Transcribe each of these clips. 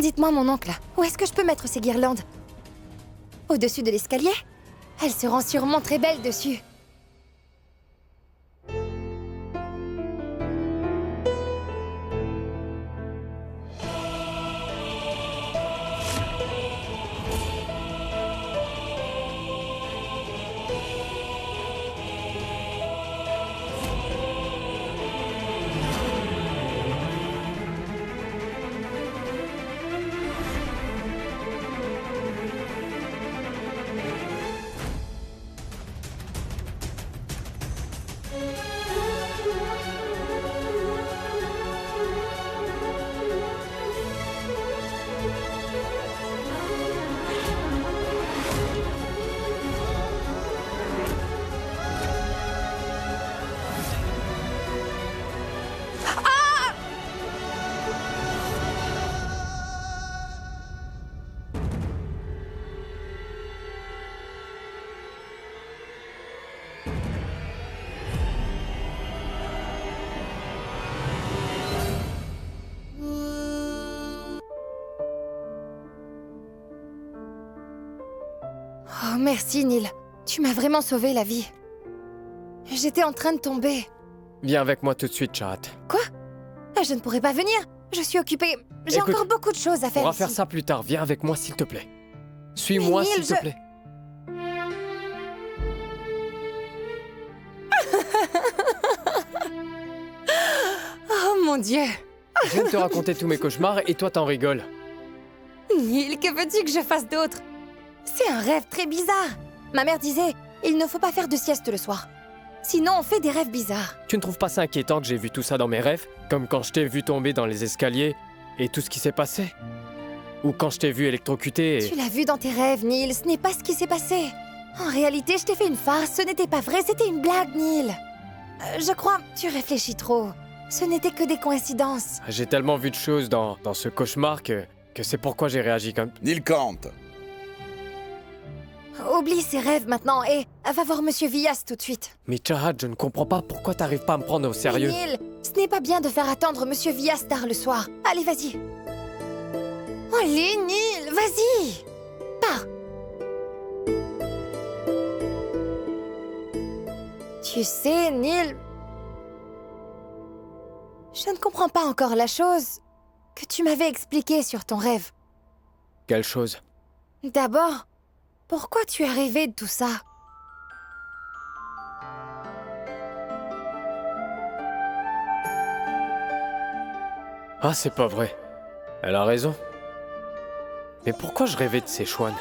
Dites-moi, mon oncle, où est-ce que je peux mettre ces guirlandes? Au-dessus de l'escalier? Elles seront sûrement très belles dessus. Oh, merci, Neil. Tu m'as vraiment sauvé la vie. J'étais en train de tomber. Viens avec moi tout de suite, Chahat. Quoi? Je ne pourrais pas venir. Je suis occupée. J'ai Écoute, encore beaucoup de choses à faire On va ici. faire ça plus tard. Viens avec moi, s'il te plaît. Suis-moi, Mais Neil, s'il te plaît. Oh mon Dieu. Je viens de te raconter tous mes cauchemars et toi t'en rigoles. Neil, que veux-tu que je fasse d'autre? C'est un rêve très bizarre. Ma mère disait, il ne faut pas faire de sieste le soir. Sinon, on fait des rêves bizarres. Tu ne trouves pas ça inquiétant que j'ai vu tout ça dans mes rêves? Comme quand je t'ai vu tomber dans les escaliers et tout ce qui s'est passé? Ou quand je t'ai vu électrocuté et... Tu l'as vu dans tes rêves, Neil. Ce n'est pas ce qui s'est passé. En réalité, je t'ai fait une farce. Ce n'était pas vrai, c'était une blague, Neil. Je crois, tu réfléchis trop. Ce n'était que des coïncidences. J'ai tellement vu de choses dans ce cauchemar que c'est pourquoi j'ai réagi comme... Neil Kant. Oublie ces rêves maintenant et va voir Monsieur Villas tout de suite. Mais Chahat, je ne comprends pas pourquoi t'arrives pas à me prendre au sérieux. Mais Neil, ce n'est pas bien de faire attendre Monsieur Villas tard le soir. Allez, vas-y. Allez, Neil, vas-y. Pars. Tu sais, Neil... Je ne comprends pas encore la chose que tu m'avais expliquée sur ton rêve. Quelle chose? D'abord, pourquoi tu es rêvé de tout ça? Ah, c'est pas vrai. Elle a raison. Mais pourquoi je rêvais de ces chouans?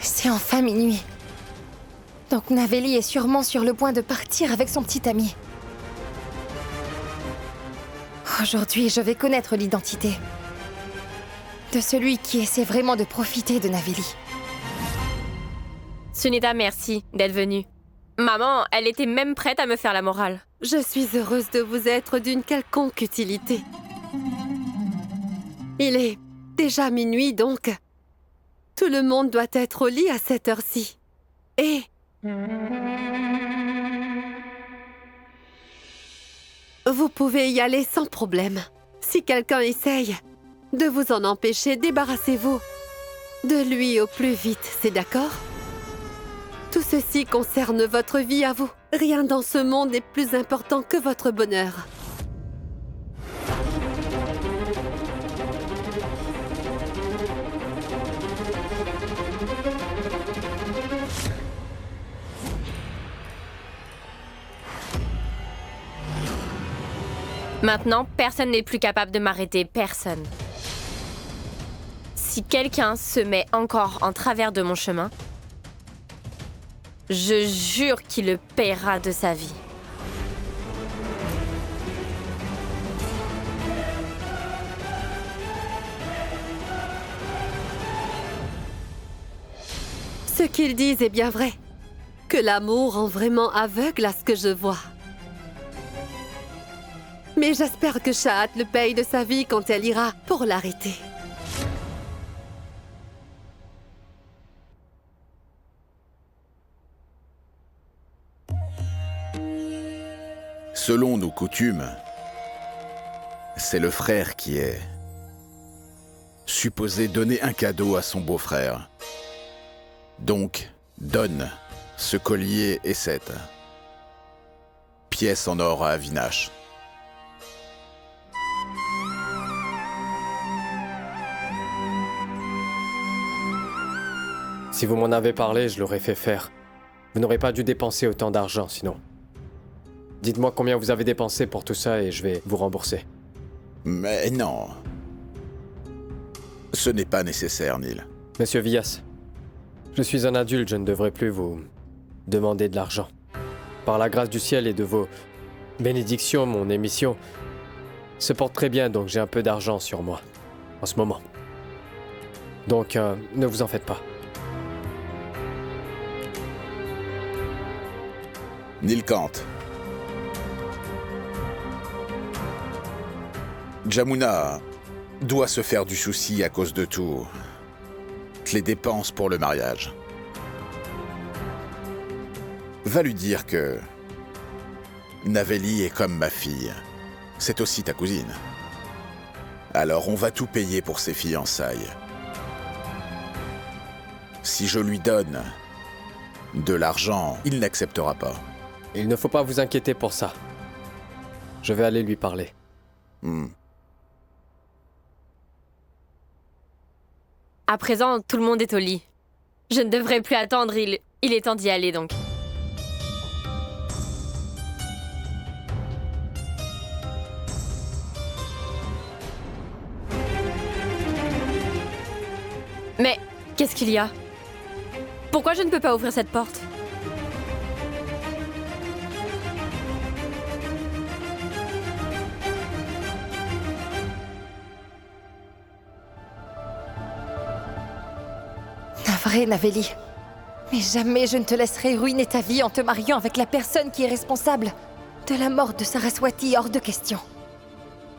C'est enfin minuit. Donc Naveli est sûrement sur le point de partir avec son petit ami. Aujourd'hui, je vais connaître l'identité de celui qui essaie vraiment de profiter de Naveli. Sunita, merci d'être venue. Maman, elle était même prête à me faire la morale. Je suis heureuse de vous être d'une quelconque utilité. Il est déjà minuit, donc tout le monde doit être au lit à cette heure-ci. Et... vous pouvez y aller sans problème. Si quelqu'un essaye de vous en empêcher, débarrassez-vous de lui au plus vite, c'est d'accord? Tout ceci concerne votre vie à vous. Rien dans ce monde n'est plus important que votre bonheur. Maintenant, personne n'est plus capable de m'arrêter, personne. Si quelqu'un se met encore en travers de mon chemin, je jure qu'il le paiera de sa vie. Ce qu'ils disent est bien vrai. Que l'amour rend vraiment aveugle à ce que je vois. Mais j'espère que Chahat le paye de sa vie quand elle ira pour l'arrêter. Selon nos coutumes, c'est le frère qui est supposé donner un cadeau à son beau-frère. Donc, donne ce collier et cette pièce en or à Avinash. Si vous m'en avez parlé, je l'aurais fait faire. Vous n'aurez pas dû dépenser autant d'argent, sinon. Dites-moi combien vous avez dépensé pour tout ça et je vais vous rembourser. Mais non. Ce n'est pas nécessaire, Neil. Monsieur Villas, je suis un adulte, je ne devrais plus vous demander de l'argent. Par la grâce du ciel et de vos bénédictions, mon émission se porte très bien, donc j'ai un peu d'argent sur moi, en ce moment. Donc, ne vous en faites pas. Nilkant. Jamuna doit se faire du souci à cause de tout. Les dépenses pour le mariage. Va lui dire que Naveli est comme ma fille. C'est aussi ta cousine. Alors on va tout payer pour ses fiançailles. Si je lui donne de l'argent, il n'acceptera pas. Il ne faut pas vous inquiéter pour ça. Je vais aller lui parler. À présent, tout le monde est au lit. Je ne devrais plus attendre, il est temps d'y aller donc. Mais qu'est-ce qu'il y a? Pourquoi je ne peux pas ouvrir cette porte? Navré, Naveli. Mais jamais je ne te laisserai ruiner ta vie en te mariant avec la personne qui est responsable de la mort de Saraswati, hors de question.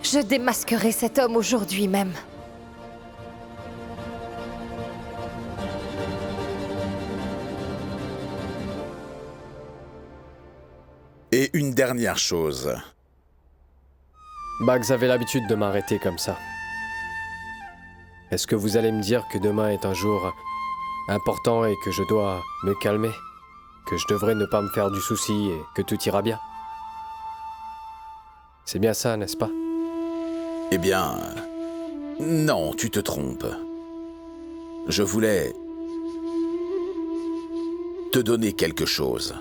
Je démasquerai cet homme aujourd'hui même. Et une dernière chose. Bags avait l'habitude de m'arrêter comme ça. Est-ce que vous allez me dire que demain est un jour important et que je dois me calmer? Que je devrais ne pas me faire du souci et que tout ira bien? C'est bien ça, n'est-ce pas? Eh bien... non, tu te trompes. Je voulais... te donner quelque chose.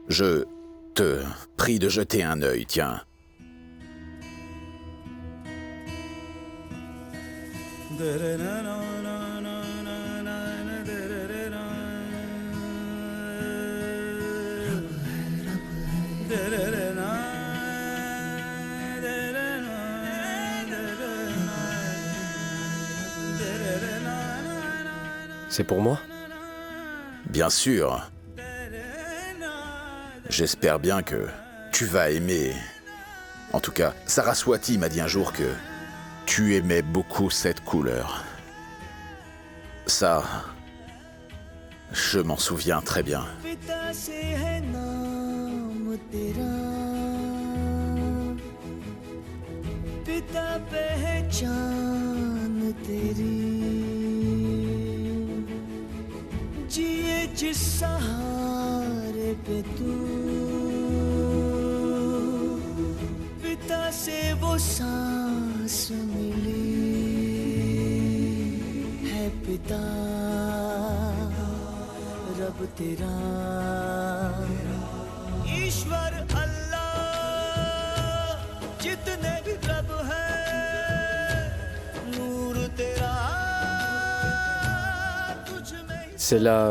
Je te prie de jeter un œil, tiens. C'est pour moi? Bien sûr. J'espère bien que tu vas aimer. En tout cas, Saraswati m'a dit un jour que tu aimais beaucoup cette couleur. Ça, je m'en souviens très bien. से वो सांस मिली है पिता रब तेरा ईश्वर अल्लाह जितने भी रब है नूर तेरा तुझ में C'est la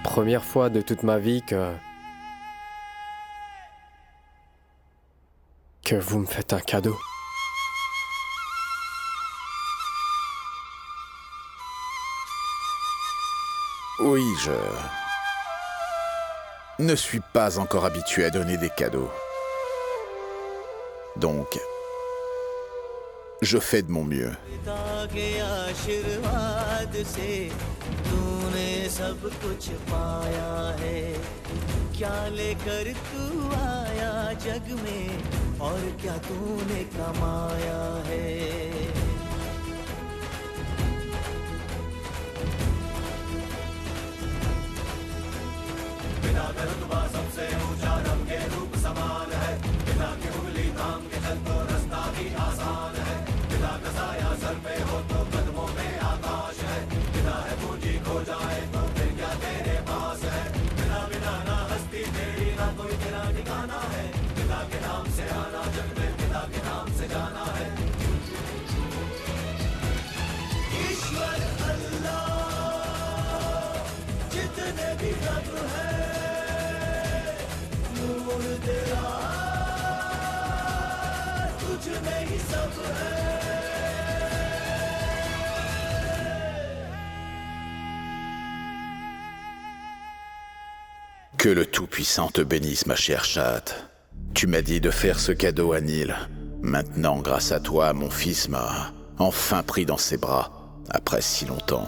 première fois de toute ma vie que vous me faites un cadeau. Oui, je ne suis pas encore habitué à donner des cadeaux. Donc, je fais de mon mieux. पिता के आशीर्वाद से तूने सब कुछ पाया है क्या लेकर तू आया जग में और क्या तूने कमाया है ईश्वर अल्लाह जितने भी रब है नूर तेरा तुझ में ही सब है Que le Tout-Puissant te bénisse, ma chère chatte. Tu m'as dit de faire ce cadeau à Neil. Maintenant, grâce à toi, mon fils m'a enfin pris dans ses bras, après si longtemps.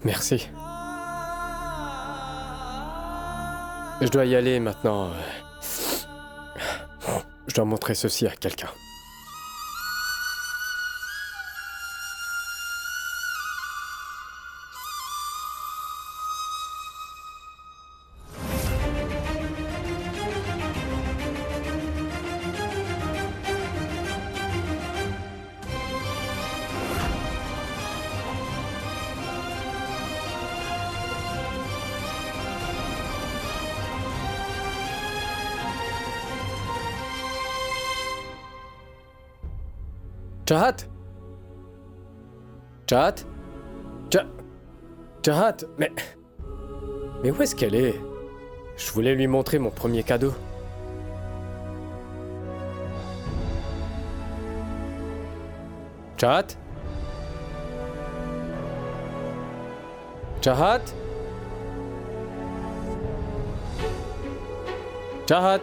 Merci. Je dois y aller maintenant. Je dois montrer ceci à quelqu'un. Chahat? Chahat? Chahat? Mais où est-ce qu'elle est? Je voulais lui montrer mon premier cadeau. Chahat? Chahat? Chahat?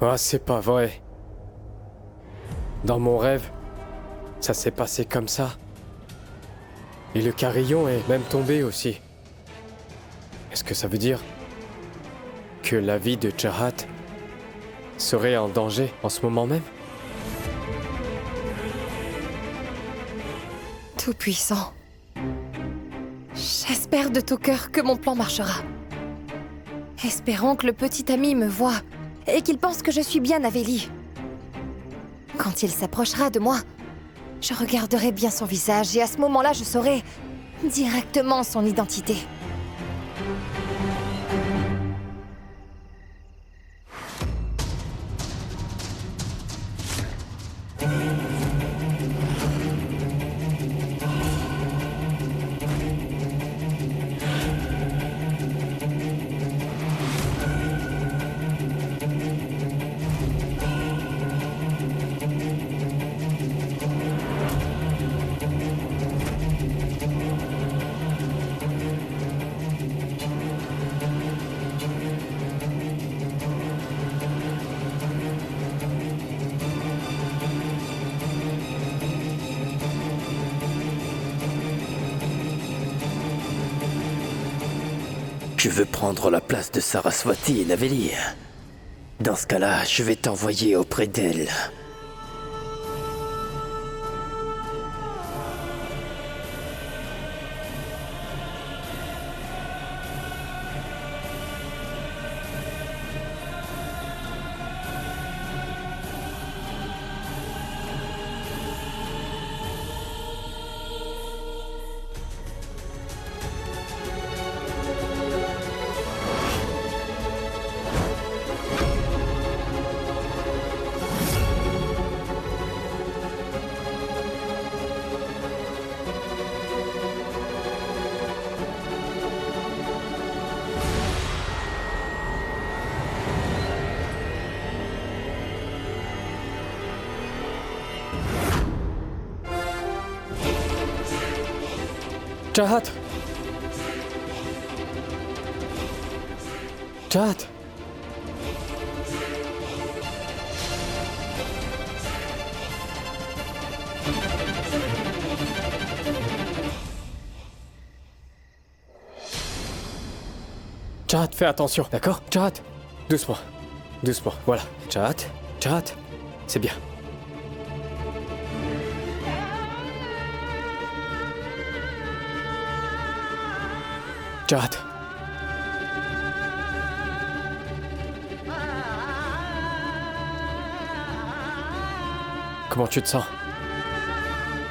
Ah, c'est pas vrai. Dans mon rêve, ça s'est passé comme ça. Et le carillon est même tombé aussi. Est-ce que ça veut dire que la vie de Chahat serait en danger en ce moment même? Tout-Puissant. J'espère de tout cœur que mon plan marchera. Espérons que le petit ami me voie et qu'il pense que je suis bien Avélie. Quand il s'approchera de moi, je regarderai bien son visage et à ce moment-là, je saurai directement son identité. Tu veux prendre la place de Saraswati et Naveli? Dans ce cas-là, je vais t'envoyer auprès d'elle. Chahat! Chahat! Chahat, fais attention, d'accord? Chahat! Doucement. Doucement, voilà. Chahat! Chahat! C'est bien. Chahat! Comment tu te sens?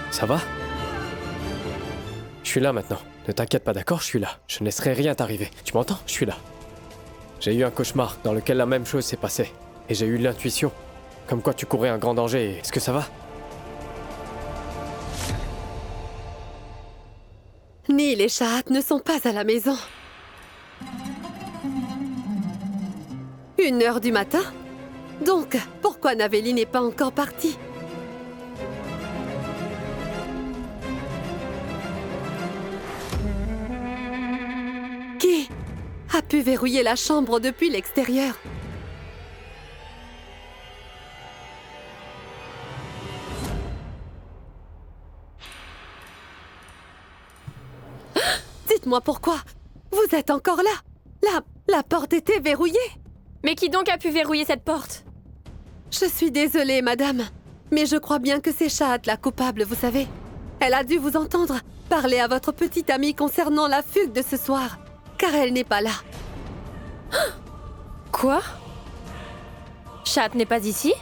Ça va? Je suis là maintenant. Ne t'inquiète pas, d'accord? Je suis là. Je ne laisserai rien t'arriver. Tu m'entends? Je suis là. J'ai eu un cauchemar dans lequel la même chose s'est passée. Et j'ai eu l'intuition. Comme quoi tu courais un grand danger. Est-ce que ça va? Neil et Chahat ne sont pas à la maison. 1h du matin? Donc, pourquoi Naveli n'est pas encore partie? Qui a pu verrouiller la chambre depuis l'extérieur? Dites-moi pourquoi. Vous êtes encore là. La porte était verrouillée. Mais qui donc a pu verrouiller cette porte? Je suis désolée, madame. Mais je crois bien que c'est Chahat la coupable, vous savez. Elle a dû vous entendre parler à votre petite amie concernant la fugue de ce soir. Car elle n'est pas là. Quoi? Chahat n'est pas ici?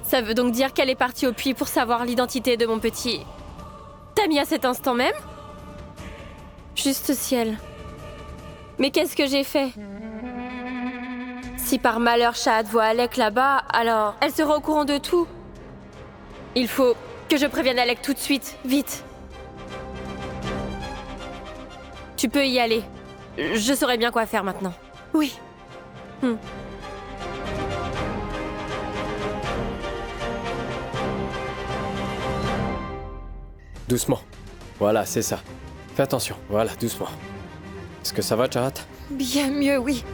Ça veut donc dire qu'elle est partie au puits pour savoir l'identité de mon petit... ami à cet instant même? Juste ciel. Mais qu'est-ce que j'ai fait? Si par malheur Chahat voit Alec là-bas, alors elle sera au courant de tout. Il faut que je prévienne Alec tout de suite, vite. Tu peux y aller. Je saurai bien quoi faire maintenant. Oui. Doucement. Voilà, c'est ça. Fais attention. Voilà, doucement. Est-ce que ça va, Chahat? Bien mieux, oui.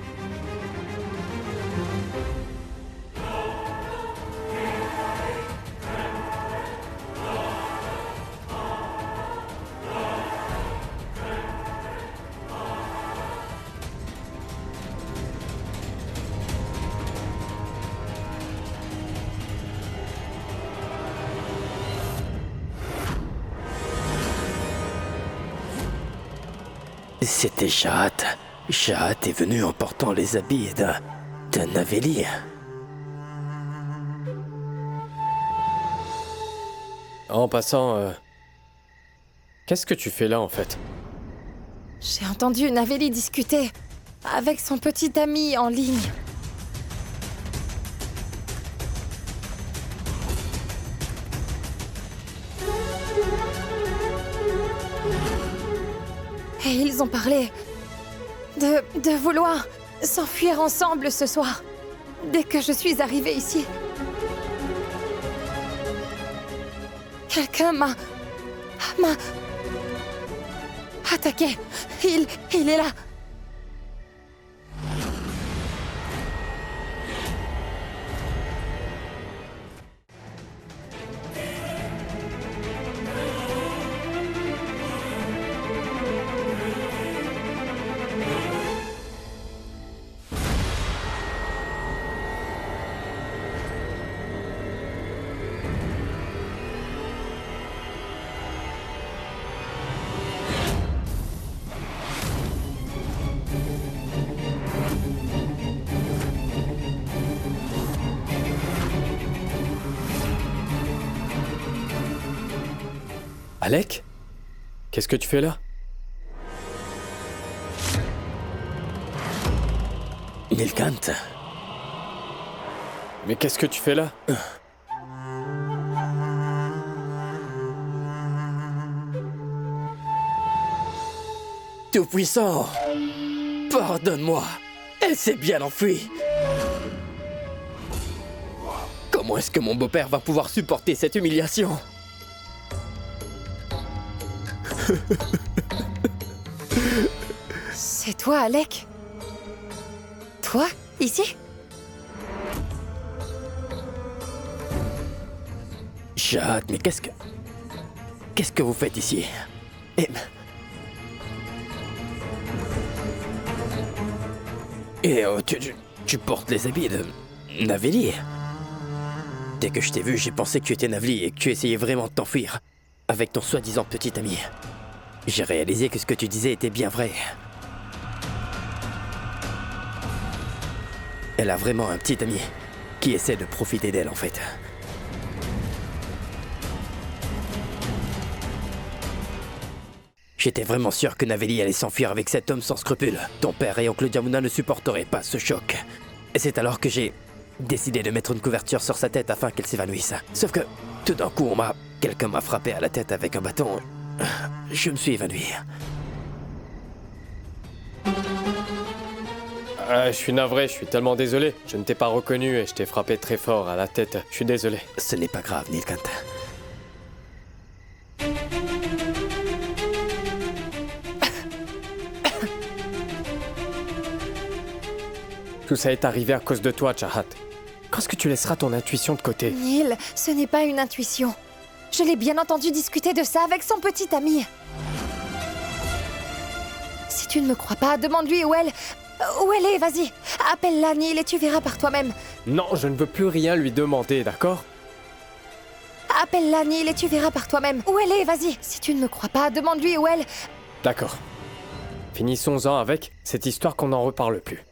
C'était Chahat. Chahat est venu en portant les habits de Naveli. En passant, qu'est-ce que tu fais là, en fait? J'ai entendu Naveli discuter avec son petit ami en ligne. Et ils ont parlé de vouloir s'enfuir ensemble ce soir, dès que je suis arrivée ici. Quelqu'un m'a attaqué. Il est là. Alec? Qu'est-ce que tu fais là? Nilkant. Mais qu'est-ce que tu fais là? Tout-puissant, pardonne-moi. Elle s'est bien enfuie. Comment est-ce que mon beau-père va pouvoir supporter cette humiliation? C'est toi, Alec? Toi, ici? Shahad, mais qu'est-ce que vous faites ici? Tu portes les habits de Naveli? Dès que je t'ai vu, j'ai pensé que tu étais Naveli et que tu essayais vraiment de t'enfuir avec ton soi-disant petit ami. J'ai réalisé que ce que tu disais était bien vrai. Elle a vraiment un petit ami qui essaie de profiter d'elle en fait. J'étais vraiment sûr que Naveli allait s'enfuir avec cet homme sans scrupules. Ton père et oncle Jamuna ne supporteraient pas ce choc. Et c'est alors que j'ai décidé de mettre une couverture sur sa tête afin qu'elle s'évanouisse. Sauf que, tout d'un coup, quelqu'un m'a frappé à la tête avec un bâton. Je me suis évanoui. Je suis navré, je suis tellement désolé. Je ne t'ai pas reconnu et je t'ai frappé très fort à la tête. Je suis désolé. Ce n'est pas grave, Nilkant. Tout ça est arrivé à cause de toi, Chahat. Quand est-ce que tu laisseras ton intuition de côté? Neil, ce n'est pas une intuition. Je l'ai bien entendu discuter de ça avec son petit ami. Si tu ne me crois pas, demande-lui où elle est, vas-y. Appelle-la, Neil, et tu verras par toi-même. Non, je ne veux plus rien lui demander, d'accord? Appelle-la, Neil, et tu verras par toi-même. Où elle est, vas-y. Si tu ne me crois pas, demande-lui où elle... D'accord. Finissons-en avec cette histoire qu'on n'en reparle plus.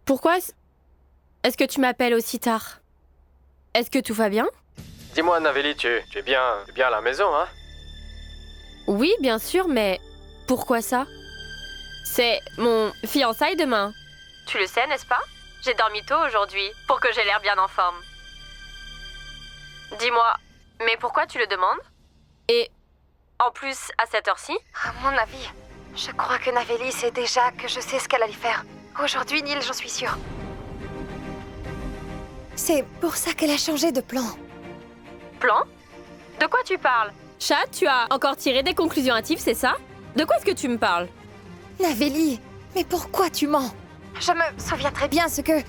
Pourquoi est-ce que tu m'appelles aussi tard? Est-ce que tout va bien? Dis-moi, Naveli, tu es bien à la maison, hein? Oui, bien sûr, mais pourquoi ça? C'est mon fiançailles demain. Tu le sais, n'est-ce pas? J'ai dormi tôt aujourd'hui, pour que j'ai l'air bien en forme. Dis-moi, mais pourquoi tu le demandes? Et en plus, à cette heure-ci? À mon avis, je crois que Naveli sait déjà que je sais ce qu'elle allait faire. Aujourd'hui, Neil, j'en suis sûre. C'est pour ça qu'elle a changé de plan. Plan? De quoi tu parles? Chat, tu as encore tiré des conclusions hâtives, c'est ça? De quoi est-ce que tu me parles? Naveli, mais pourquoi tu mens? Je me souviens très bien ce que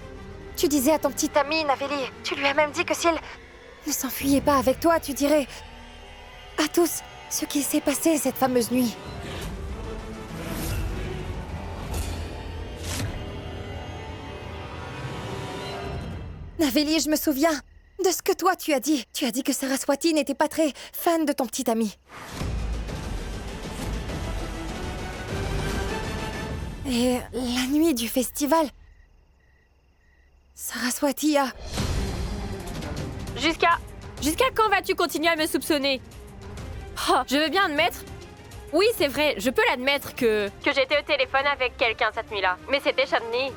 tu disais à ton petit ami, Naveli. Tu lui as même dit que si elle ne s'enfuyait pas avec toi, tu dirais à tous ce qui s'est passé cette fameuse nuit. Naveli, je me souviens de ce que toi tu as dit. Tu as dit que Saraswati n'était pas très fan de ton petit ami. Et la nuit du festival, Saraswati a... Jusqu'à quand vas-tu continuer à me soupçonner? Oh, je veux bien admettre... Oui, c'est vrai, je peux l'admettre que j'étais au téléphone avec quelqu'un cette nuit-là. Mais c'était Chandni.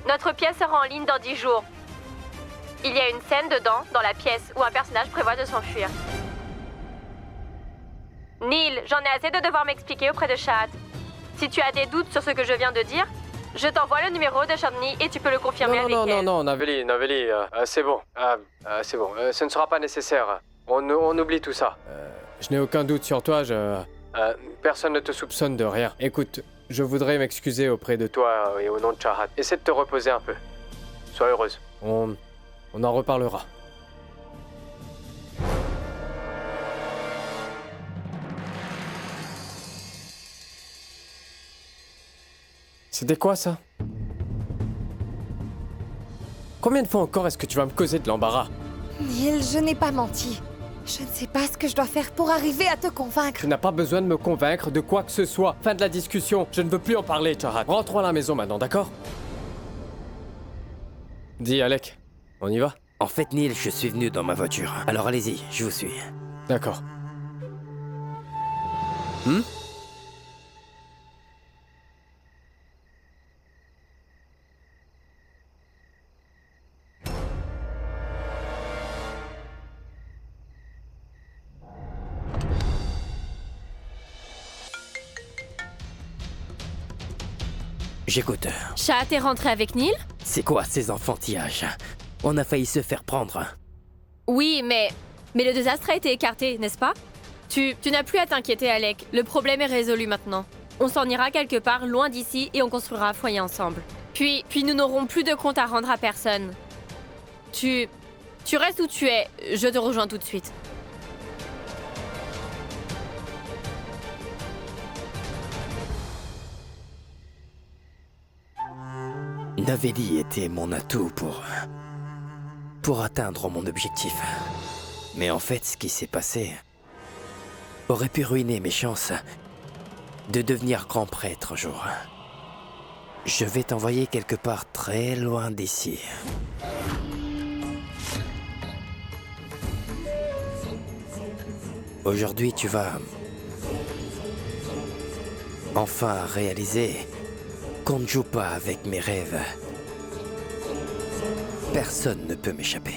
Notre pièce sera en ligne dans 10 jours. Il y a une scène dedans, dans la pièce, où un personnage prévoit de s'enfuir. Neil, j'en ai assez de devoir m'expliquer auprès de Shahad. Si tu as des doutes sur ce que je viens de dire, je t'envoie le numéro de Chandni et tu peux le confirmer avec elle. Non, Naveli, c'est bon. C'est bon, ce ne sera pas nécessaire. On oublie tout ça. Je n'ai aucun doute sur toi, personne ne te soupçonne de rien. Écoute, je voudrais m'excuser auprès de toi et au nom de Chahat. Essaie de te reposer un peu. Sois heureuse. On en reparlera. C'était quoi ça? Combien de fois encore est-ce que tu vas me causer de l'embarras? Neil, je n'ai pas menti. Je ne sais pas ce que je dois faire pour arriver à te convaincre. Tu n'as pas besoin de me convaincre de quoi que ce soit. Fin de la discussion. Je ne veux plus en parler, Chahat. Rentrons à la maison maintenant, d'accord? Dis, Alec, on y va? En fait, Neil, je suis venu dans ma voiture. Alors allez-y, je vous suis. D'accord. J'écoute. Chat, t'es rentré avec Neil? C'est quoi ces enfantillages? On a failli se faire prendre. Oui, mais le désastre a été écarté, n'est-ce pas? Tu n'as plus à t'inquiéter, Alec. Le problème est résolu maintenant. On s'en ira quelque part, loin d'ici, et on construira un foyer ensemble. Puis nous n'aurons plus de compte à rendre à personne. Tu restes où tu es. Je te rejoins tout de suite. Naveli était mon atout pour atteindre mon objectif. Mais en fait, ce qui s'est passé aurait pu ruiner mes chances de devenir grand prêtre un jour. Je vais t'envoyer quelque part très loin d'ici. Aujourd'hui, tu vas enfin réaliser qu'on ne joue pas avec mes rêves. Personne ne peut m'échapper.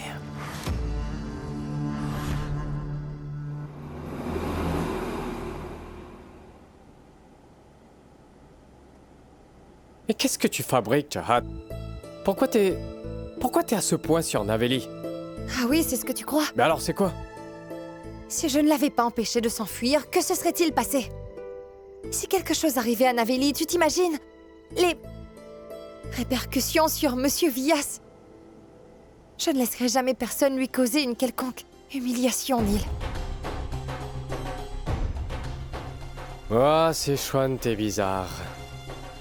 Mais qu'est-ce que tu fabriques, Chahat? Pourquoi t'es à ce point sur Naveli? Ah oui, c'est ce que tu crois? Mais alors c'est quoi? Si je ne l'avais pas empêché de s'enfuir, que se serait-il passé? Si quelque chose arrivait à Naveli, tu t'imagines? Les répercussions sur Monsieur Vias. Je ne laisserai jamais personne lui causer une quelconque humiliation, Neil. Ah, Sichuan, t'es bizarre.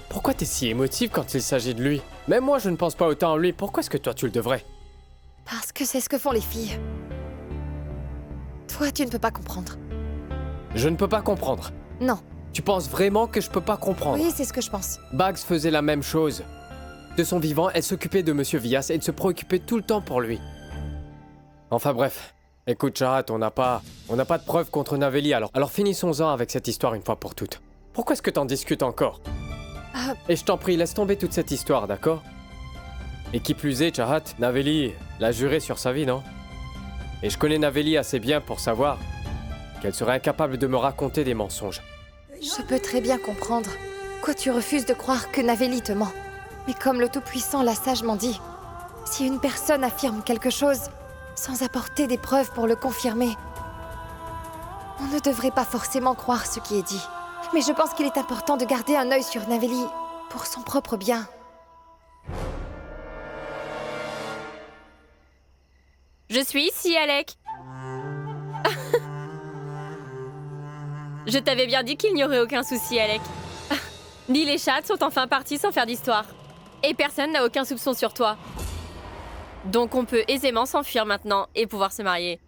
Pourquoi t'es si émotive quand il s'agit de lui? Même moi, je ne pense pas autant en lui. Pourquoi est-ce que toi, tu le devrais? Parce que c'est ce que font les filles. Toi, tu ne peux pas comprendre. Je ne peux pas comprendre. Non. Tu penses vraiment que je peux pas comprendre? Oui, c'est ce que je pense. Bags faisait la même chose. De son vivant, elle s'occupait de Monsieur Vias et de se préoccupait tout le temps pour lui. Enfin bref. Écoute, Chahat, on n'a pas de preuves contre Naveli, alors finissons-en avec cette histoire une fois pour toutes. Pourquoi est-ce que t'en discutes encore? Et je t'en prie, laisse tomber toute cette histoire, d'accord? Et qui plus est, Chahat, Naveli l'a juré sur sa vie, non? Et je connais Naveli assez bien pour savoir qu'elle serait incapable de me raconter des mensonges. Je peux très bien comprendre pourquoi tu refuses de croire que Naveli te ment. Mais comme le Tout-Puissant l'a sagement dit, si une personne affirme quelque chose sans apporter des preuves pour le confirmer, on ne devrait pas forcément croire ce qui est dit. Mais je pense qu'il est important de garder un œil sur Naveli pour son propre bien. Je suis ici, Alec. Je t'avais bien dit qu'il n'y aurait aucun souci, Alec. Neil et Chad sont enfin partis sans faire d'histoire. Et personne n'a aucun soupçon sur toi. Donc on peut aisément s'enfuir maintenant et pouvoir se marier.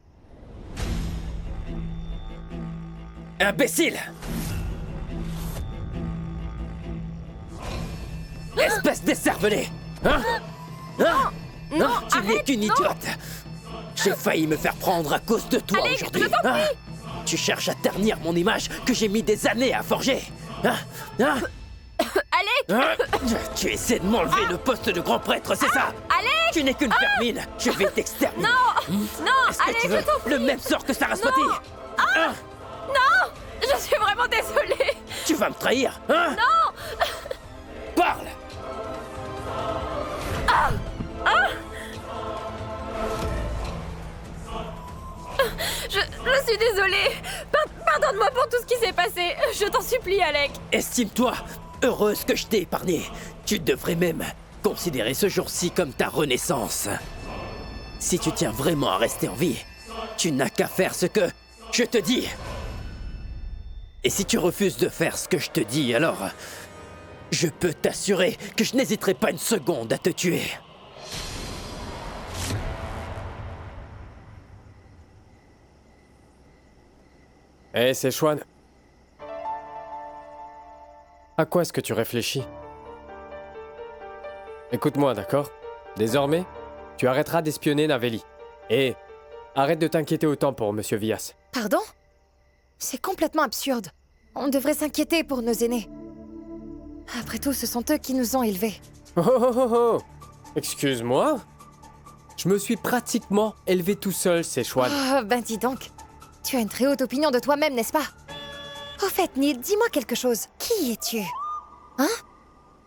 Imbécile! Espèce d'écervelé! Hein? Hein? Non, Tu n'es arrête, qu'une non. idiote! J'ai failli me faire prendre à cause de toi Alec, aujourd'hui! je t'en Hein? Tu cherches à ternir mon image que j'ai mis des années à forger! Hein? Hein? Alec! Hein? Tu essaies de m'enlever le poste de grand prêtre, c'est ça? Alec! Tu n'es qu'une vermine! Je vais t'exterminer! Non! Non, Est-ce que Alec, tu veux je t'en prie! le même sort que Saraswati? Hein? Je suis vraiment désolée! Tu vas me trahir, hein? Non! Parle! Je suis désolée! Pardonne-moi pour tout ce qui s'est passé! Je t'en supplie, Alec! Estime-toi heureuse que je t'ai épargné. Tu devrais même considérer ce jour-ci comme ta renaissance. Si tu tiens vraiment à rester en vie, tu n'as qu'à faire ce que je te dis. Et si tu refuses de faire ce que je te dis, alors je peux t'assurer que je n'hésiterai pas une seconde à te tuer. Hé, Sichuan. À quoi est-ce que tu réfléchis? Écoute-moi, d'accord? Désormais, tu arrêteras d'espionner Naveli. Et arrête de t'inquiéter autant pour Monsieur Vias. Pardon? C'est complètement absurde. On devrait s'inquiéter pour nos aînés. Après tout, ce sont eux qui nous ont élevés. Oh oh oh oh! Excuse-moi? Je me suis pratiquement élevé tout seul, Sichuan. Oh, ben dis donc. Tu as une très haute opinion de toi-même, n'est-ce pas? Au fait, Neil, dis-moi quelque chose. Qui es-tu? Hein?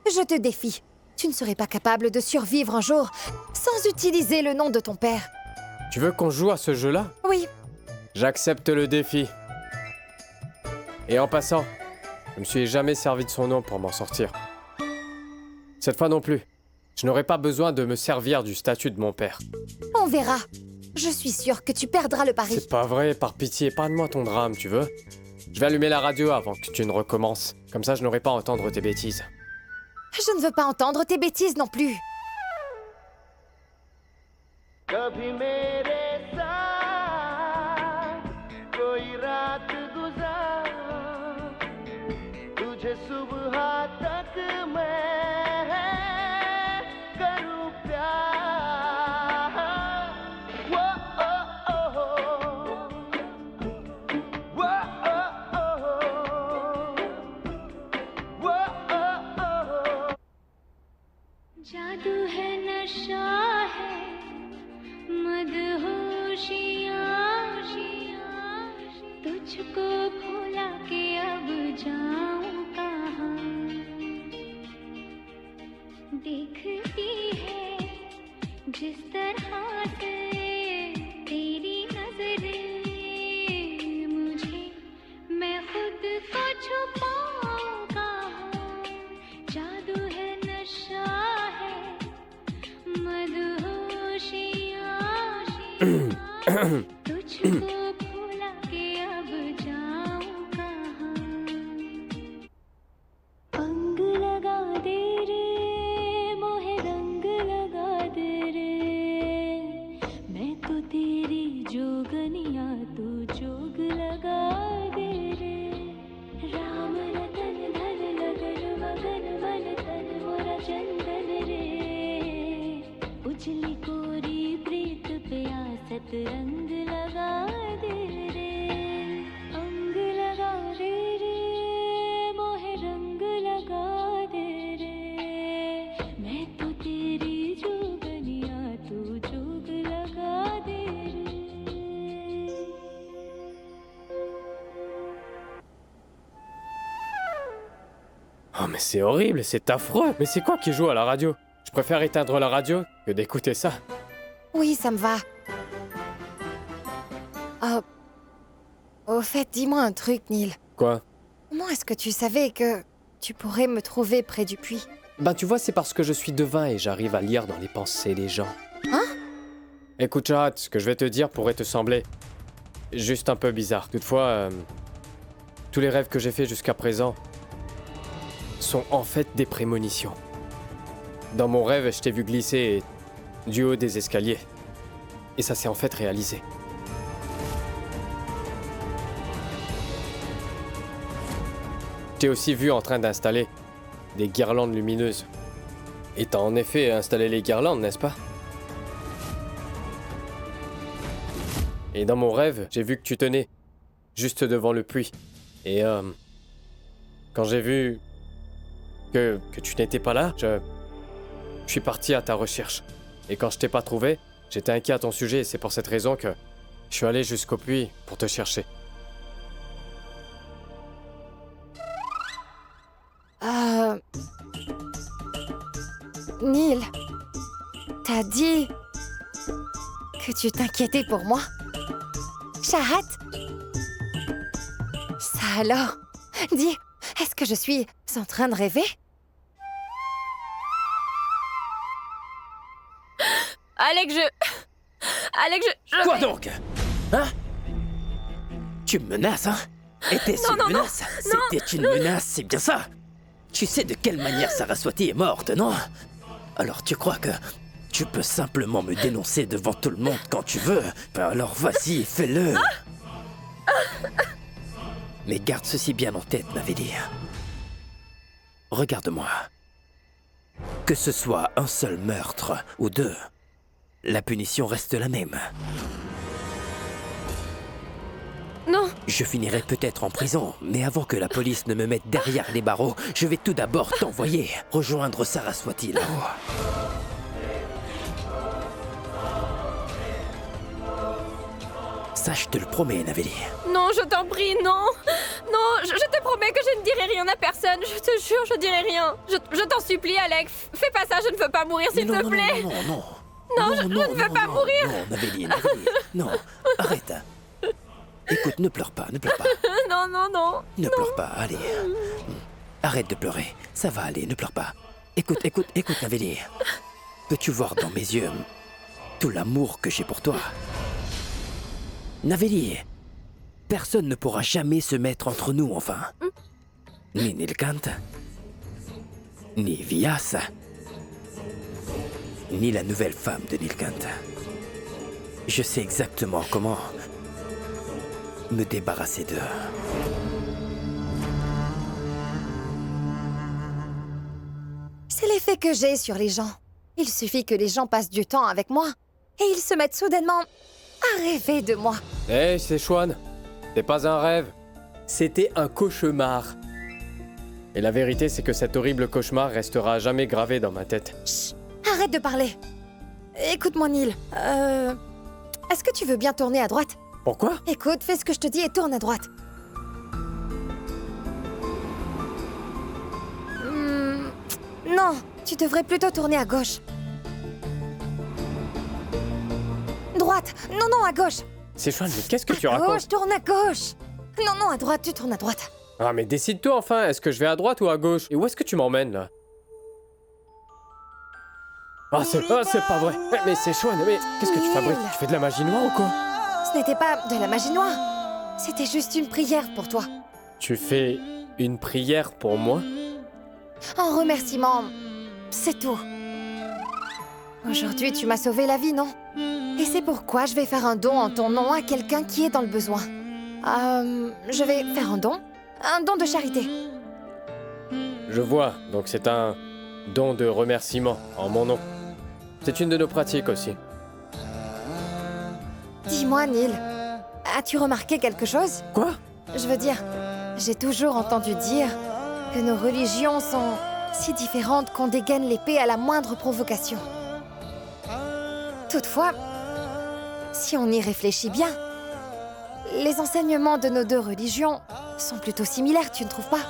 Je te défie. Tu ne serais pas capable de survivre un jour sans utiliser le nom de ton père. Tu veux qu'on joue à ce jeu-là? Oui, J'accepte le défi. Et en passant, je me suis jamais servi de son nom pour m'en sortir. Cette fois non plus. Je n'aurai pas besoin de me servir du statut de mon père. on verra. Je suis sûre que tu perdras le pari. C'est pas vrai, par pitié, épargne-moi ton drame, tu veux? Je vais allumer la radio avant que tu ne recommences. Comme ça, je n'aurai pas à entendre tes bêtises. Je ne veux pas entendre tes bêtises non plus. कभी मेरे साथ कोई रात गुजार तुझे सुबह तक मैं करूं प्यार वो ओ ओ वो ओ वो जादू है नशा है मदहोशियाँ तुझको भुला के अब जाऊं कहाँ देखती है जिस तरह से तेरी नजरें मुझे मैं खुद को छुपाऊं कहाँ जादू है नशा है मदहोशियाँ तुझको भुला के अब जाऊं कहाँ अंग लगा दे रे मोहे रंग लगा दे रे मैं तो तेरी जोगनिया तू जोग लगा दे रे राम रतन धन लगन मगन मन तन मोरा चंदन रे उजली कोरी प्रीत पे आसत रंग लगा दे रे अंग लगा रे रे मोहे रंग लगा दे रे मैं तो तेरी जोगनिया तू जोग लगा दे रे Oh mais c'est horrible, c'est affreux. Mais c'est quoi qui joue à la radio? Je préfère éteindre la radio que d'écouter ça. Oui, ça me va. Oh. Au fait, dis-moi un truc, Neil. Quoi? Comment est-ce que tu savais que tu pourrais me trouver près du puits? Ben tu vois, c'est parce que je suis devin et j'arrive à lire dans les pensées des gens. Hein? Écoute, Chahat, ce que je vais te dire pourrait te sembler juste un peu bizarre. Toutefois, tous les rêves que j'ai faits jusqu'à présent sont en fait des prémonitions. Dans mon rêve, je t'ai vu glisser du haut des escaliers. Et ça s'est en fait réalisé. Je t'ai aussi vu en train d'installer des guirlandes lumineuses. Et t'as en effet installé les guirlandes, n'est-ce pas? Et dans mon rêve, j'ai vu que tu tenais juste devant le puits. Et quand j'ai vu que tu n'étais pas là, je suis parti à ta recherche. Et quand je t'ai pas trouvé, j'étais inquiet à ton sujet et c'est pour cette raison que je suis allé jusqu'au puits pour te chercher. Neil, t'as dit que tu t'inquiétais pour moi? Chahat? Ça alors? Dis, est-ce que je suis en train de rêver? Alex, je Quoi donc? Hein? Tu me menaces, hein? Était-ce une menace? C'était une menace, c'est bien ça? Tu sais de quelle manière Saraswati est morte, non? Alors tu crois que tu peux simplement me dénoncer devant tout le monde quand tu veux? Ben alors vas-y, fais-le! Mais garde ceci bien en tête, Naveli. Regarde-moi. Que ce soit un seul meurtre ou deux, la punition reste la même. Non, Je finirai peut-être en prison, mais avant que la police ne me mette derrière les barreaux, je vais tout d'abord t'envoyer rejoindre Saraswati là-haut. Ça, je te le promets, Naveli. non, je t'en prie, non. Non, je te promets que je ne dirai rien à personne. Je te jure, je dirai rien. Je t'en supplie, Alex. Fais pas ça, je ne veux pas mourir, s'il te plaît. Non, je ne veux pas mourir. Non, Navélie, non, arrête. Écoute, ne pleure pas. Non. Ne pleure pas, allez. Arrête de pleurer, ça va aller, ne pleure pas. Écoute, Navélie. Peux-tu voir dans mes yeux tout l'amour que j'ai pour toi? Navélie, personne ne pourra jamais se mettre entre nous, enfin. Ni Nilkant, ni Vyas, ni la nouvelle femme de Nilkant. Je sais exactement comment me débarrasser d'eux. C'est l'effet que j'ai sur les gens. Il suffit que les gens passent du temps avec moi et ils se mettent soudainement à rêver de moi. Hé, Szechuan, c'est pas un rêve. C'était un cauchemar. Et la vérité, c'est que cet horrible cauchemar restera à jamais gravé dans ma tête. Chut, arrête de parler. Écoute-moi, Neil. Est-ce que tu veux bien tourner à droite? Pourquoi? Écoute, fais ce que je te dis et tourne à droite. Non, tu devrais plutôt tourner à gauche. Droite. Non, à gauche. Szechuan, mais qu'est-ce que tu À racontes? gauche, tourne à gauche. Non, à droite, tu tournes à droite. Ah, mais décide-toi enfin, est-ce que je vais à droite ou à gauche? Et où est-ce que tu m'emmènes, là? Ah, c'est pas vrai. Mais Szechuan, mais qu'est-ce que tu fabriques? Tu fais de la magie noire ou quoi? Ce n'était pas de la magie noire. C'était juste une prière pour toi. Tu fais une prière pour moi? En remerciement, c'est tout. Aujourd'hui, tu m'as sauvé la vie, non? Et c'est pourquoi je vais faire un don en ton nom à quelqu'un qui est dans le besoin. Je vais faire un don de charité. Je vois, donc c'est un don de remerciement en mon nom. C'est une de nos pratiques aussi. Dis-moi, Neil, as-tu remarqué quelque chose? Quoi? Je veux dire, j'ai toujours entendu dire que nos religions sont si différentes qu'on dégaine l'épée à la moindre provocation. Toutefois, si on y réfléchit bien, les enseignements de nos deux religions sont plutôt similaires, tu ne trouves pas?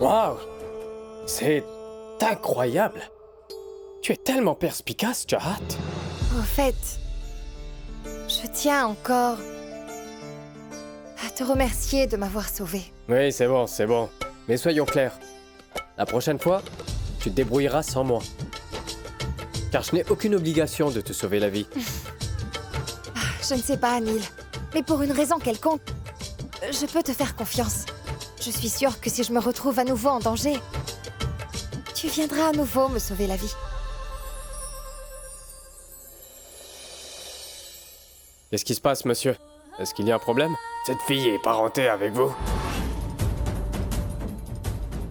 Waouh! C'est incroyable! Tu es tellement perspicace, Chahat! Au fait, je tiens encore à te remercier de m'avoir sauvé. Oui, c'est bon. Mais soyons clairs. La prochaine fois, tu te débrouilleras sans moi. Car je n'ai aucune obligation de te sauver la vie. Je ne sais pas, Neil, mais pour une raison quelconque, je peux te faire confiance. Je suis sûre que si je me retrouve à nouveau en danger, tu viendras à nouveau me sauver la vie. Qu'est-ce qui se passe, monsieur? Est-ce qu'il y a un problème? Cette fille est parentée avec vous?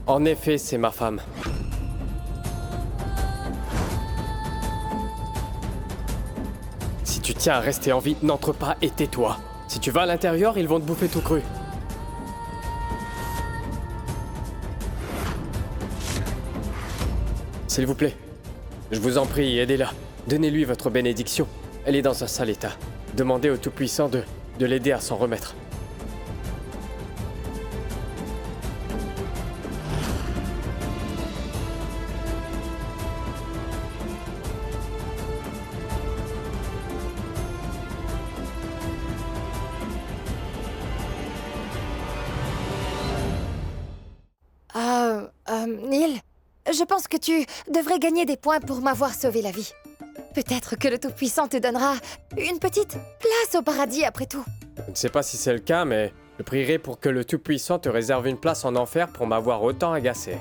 En effet, c'est ma femme. Si tu tiens à rester en vie, n'entre pas et tais-toi. Si tu vas à l'intérieur, ils vont te bouffer tout cru. S'il vous plaît, je vous en prie, aidez-la. Donnez-lui votre bénédiction. Elle est dans un sale état. Demandez au Tout-Puissant de l'aider à s'en remettre. Neil, je pense que tu devrais gagner des points pour m'avoir sauvé la vie. Peut-être que le Tout-Puissant te donnera une petite place au paradis après tout. Je ne sais pas si c'est le cas, mais je prierai pour que le Tout-Puissant te réserve une place en enfer pour m'avoir autant agacé.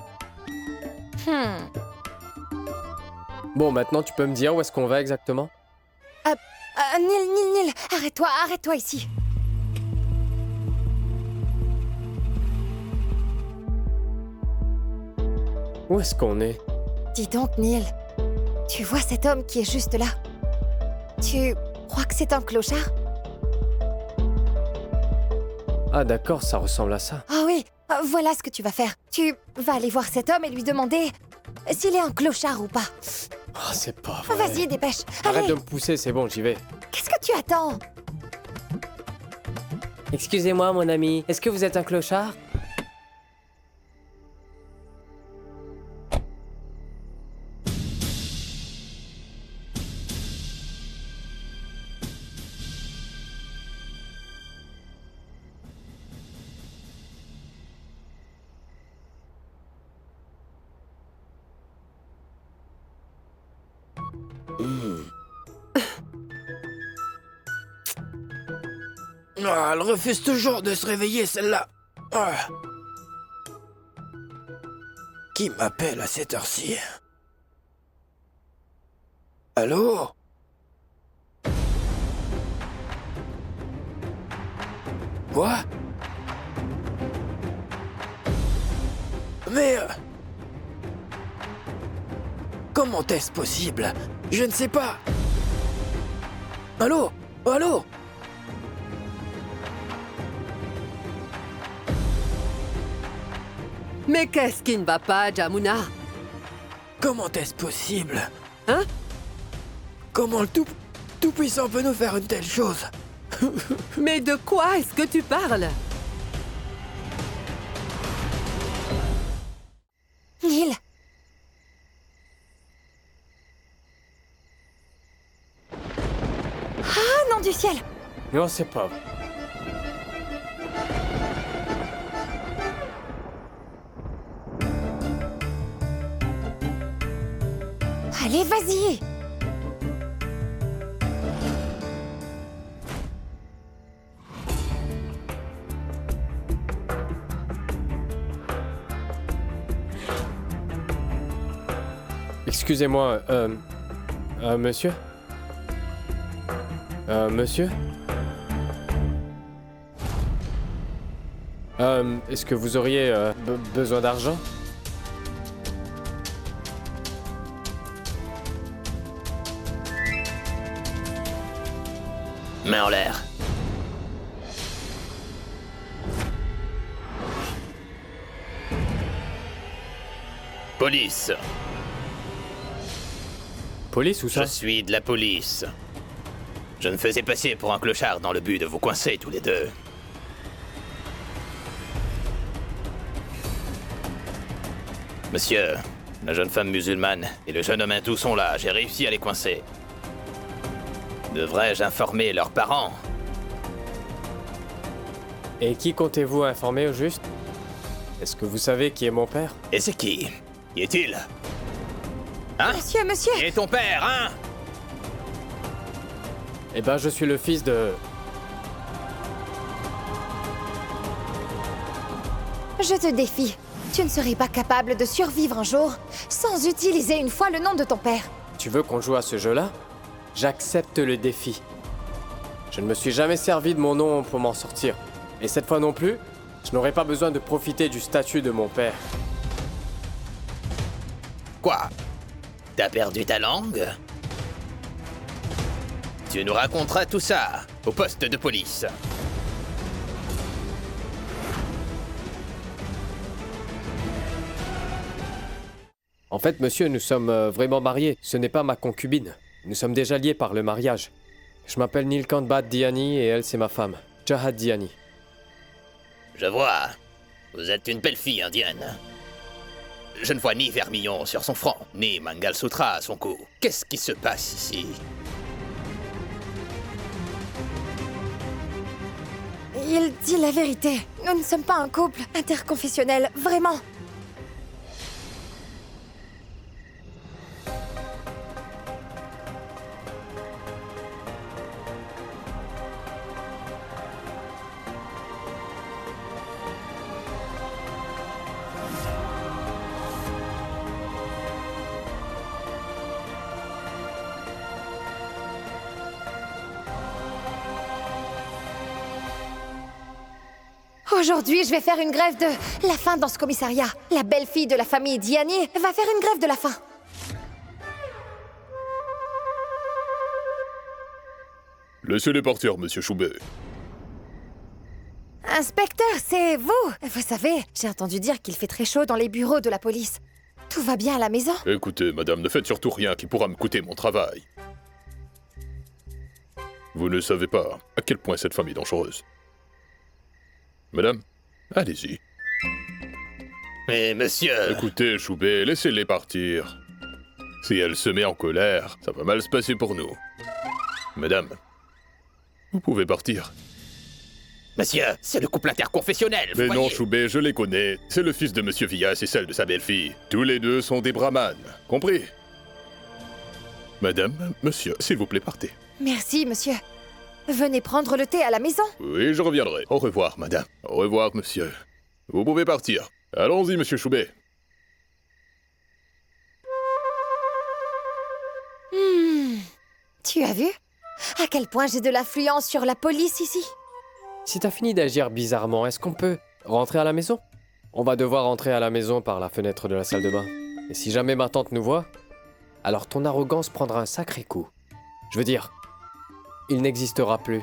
Bon, maintenant tu peux me dire où est-ce qu'on va exactement? Neil, arrête-toi ici. Où est-ce qu'on est? Dis donc, Neil, tu vois cet homme qui est juste là? Tu crois que c'est un clochard? Ah d'accord, ça ressemble à ça. Ah oui, voilà ce que tu vas faire. Tu vas aller voir cet homme et lui demander s'il est un clochard ou pas. Oh, c'est pas vrai. Vas-y, dépêche. Arrête Allez, de me pousser, c'est bon, j'y vais. qu'est-ce que tu attends? Excusez-moi, mon ami, est-ce que vous êtes un clochard? Ah, elle refuse toujours de se réveiller, celle-là. Ah. Qui m'appelle à cette heure-ci? Allô? Quoi? Mais... comment est-ce possible? Je ne sais pas. Allô? Allô? Mais qu'est-ce qui ne va pas, Jamuna? Comment est-ce possible? Hein? Comment le Tout-Puissant peut nous faire une telle chose? Mais de quoi est-ce que tu parles? Neil. Ah, nom du ciel! Non, c'est pas vrai. Allez, vas-y! Excusez-moi, monsieur? Monsieur? Est-ce que vous auriez besoin d'argent? Main en l'air. Police. Police ou ça? Je suis de la police. Je me faisais passer pour un clochard dans le but de vous coincer tous les deux. Monsieur, la jeune femme musulmane et le jeune homme hindou sont là. J'ai réussi à les coincer. Devrais-je informer leurs parents? Et qui comptez-vous informer au juste? Est-ce que vous savez qui est mon père? Et c'est qui? Qui est-il? Hein? Monsieur! Qui est ton père, hein? Eh ben, je suis le fils de... Je te défie. Tu ne serais pas capable de survivre un jour sans utiliser une fois le nom de ton père. Tu veux qu'on joue à ce jeu-là? J'accepte le défi. Je ne me suis jamais servi de mon nom pour m'en sortir. Et cette fois non plus, je n'aurai pas besoin de profiter du statut de mon père. Quoi? T'as perdu ta langue? Tu nous raconteras tout ça au poste de police. En fait, monsieur, nous sommes vraiment mariés. Ce n'est pas ma concubine. Nous sommes déjà liés par le mariage. Je m'appelle Nilkant Diani et elle, c'est ma femme, Jahad Diani. Je vois. Vous êtes une belle fille indienne. Je ne vois ni vermillon sur son front, ni Mangal Sutra à son cou. Qu'est-ce qui se passe ici? Il dit la vérité. Nous ne sommes pas un couple interconfessionnel, vraiment. Aujourd'hui, je vais faire une grève de la faim dans ce commissariat. La belle-fille de la famille Diani va faire une grève de la faim. Laissez-les partir, monsieur Choubet. Inspecteur, c'est vous! Vous savez, j'ai entendu dire qu'il fait très chaud dans les bureaux de la police. Tout va bien à la maison? Écoutez, madame, ne faites surtout rien qui pourra me coûter mon travail. Vous ne savez pas à quel point cette femme est dangereuse. Madame, allez-y. Mais monsieur... Écoutez, Choubet, laissez-les partir. Si elle se met en colère, ça va mal se passer pour nous. Madame, vous pouvez partir. Monsieur, c'est le couple interconfessionnel, vous Mais non, voyez. Choubet, je les connais. C'est le fils de Monsieur Villas et celle de sa belle-fille. Tous les deux sont des brahmanes. Compris? Madame, monsieur, s'il vous plaît, partez. Merci, monsieur. Venez prendre le thé à la maison. Oui, je reviendrai. Au revoir, madame. Au revoir, monsieur. Vous pouvez partir. Allons-y, monsieur Choubet. Tu as vu? À quel point j'ai de l'influence sur la police ici? Si t'as fini d'agir bizarrement, est-ce qu'on peut rentrer à la maison? On va devoir rentrer à la maison par la fenêtre de la salle de bain. Et si jamais ma tante nous voit, alors ton arrogance prendra un sacré coup. Je veux dire, il n'existera plus